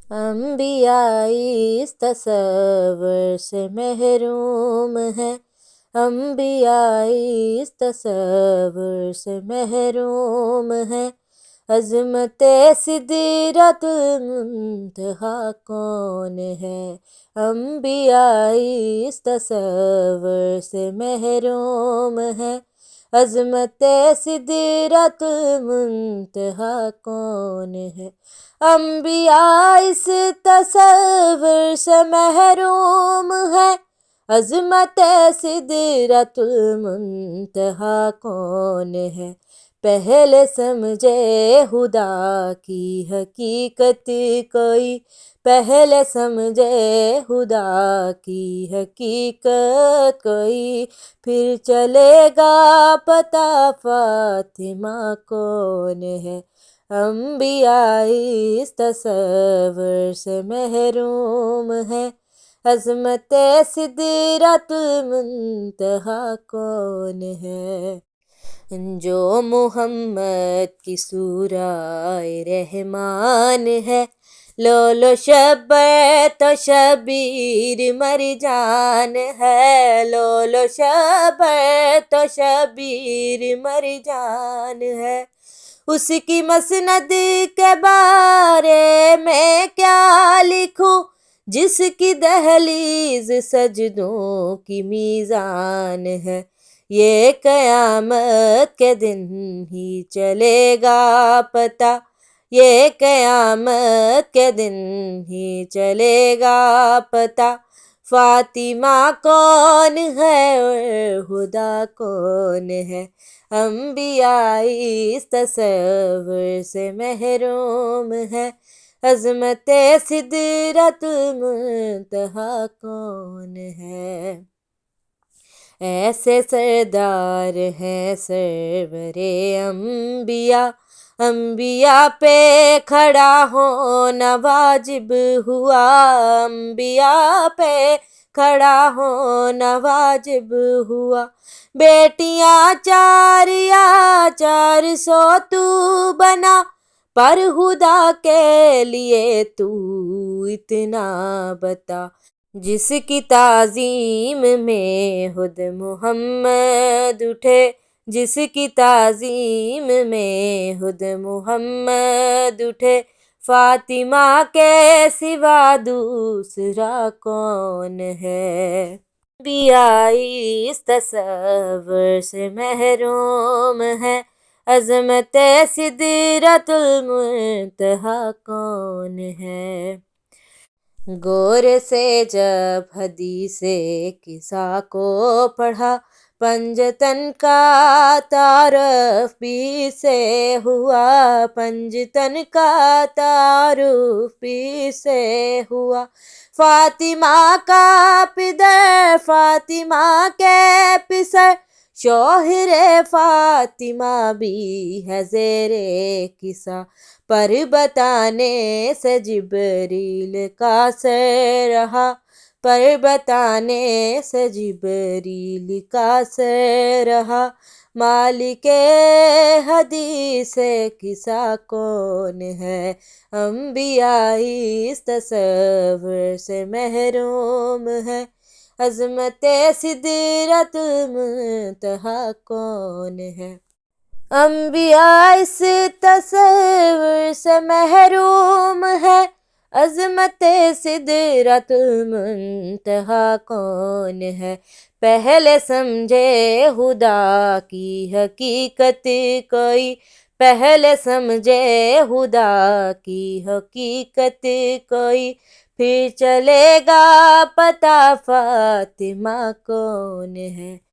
انبیاء اس تصور سے محروم ہے، انبیاء اس تصور سے محروم ہے، عظمت سدرۃ المنتہا کون ہے؟ انبیاء اس تصور سے محروم ہے، عظمت سدرۃ المنتہا کون ہے؟ انبیاء اس تصور سے محروم ہے، عظمت سدرۃ المنتہا کون ہے؟ پہلے سمجھے خدا کی حقیقت کوئی، پہلے سمجھے خدا کی حقیقت کوئی، پھر چلے گا پتہ فاطمہ کون ہے؟ انبیاء اس تصور سے محروم ہے، عظمت سدرۃ المنتہا کون ہے؟ جو محمد کی سورہ رحمان ہے، لولو شبیر تو شبیر مرجان ہے، لولو شبیر تو شبیر مرجان ہے، اس کی مسند کے بارے میں کیا لکھوں، جس کی دہلیز سجدوں کی میزان ہے، یہ قیامت کے دن ہی چلے گا پتہ، یہ قیامت کے دن ہی چلے گا پتہ، فاطمہ کون ہے اور خدا کون ہے؟ انبیاء اس تصور سے محروم ہے، عظمت سدرۃ المنتہا کون ہے؟ ایسے سردار ہیں سرور انبیاء، انبیاء پہ کھڑا ہونا واجب ہوا، انبیاء پہ کھڑا ہونا واجب ہوا، بیٹیاں 4 یا 400 تو بنا، پر خدا کے لیے تو اتنا بتا، جس کی تعظیم میں خود محمد اٹھے، جس کی تعظیم میں خود محمد اٹھے، فاطمہ کے سوا دوسرا کون ہے؟ انبیاء اس تصور سے محروم ہے، عظمت سدرۃ المنتہا کون ہے؟ غور سے جب حدیث قصہ کو پڑھا، پنجتن کا تعارف بھی سے ہوا، پنجتن کا تعارف بھی سے ہوا، فاطمہ کا پدر فاطمہ کے پسر، شوہر فاطمہ بھی ہے زیر قصہ، پر بتانے سے جبریل کا سر رہا، پر بتانے سے جبریل کا سر رہا، مالک حدیث قصہ کون ہے؟ انبیاء اس تصور سے محروم ہے، عظمت سدرۃ المنتہا کون ہے؟ انبیاء اس تصور سے محروم ہے، عظمت سدرۃ المنتہا کون ہے؟ پہلے سمجھے خدا کی حقیقت کوئی، پہلے سمجھے خدا کی حقیقت کوئی، پھر چلے گا پتہ فاطمہ کون ہے؟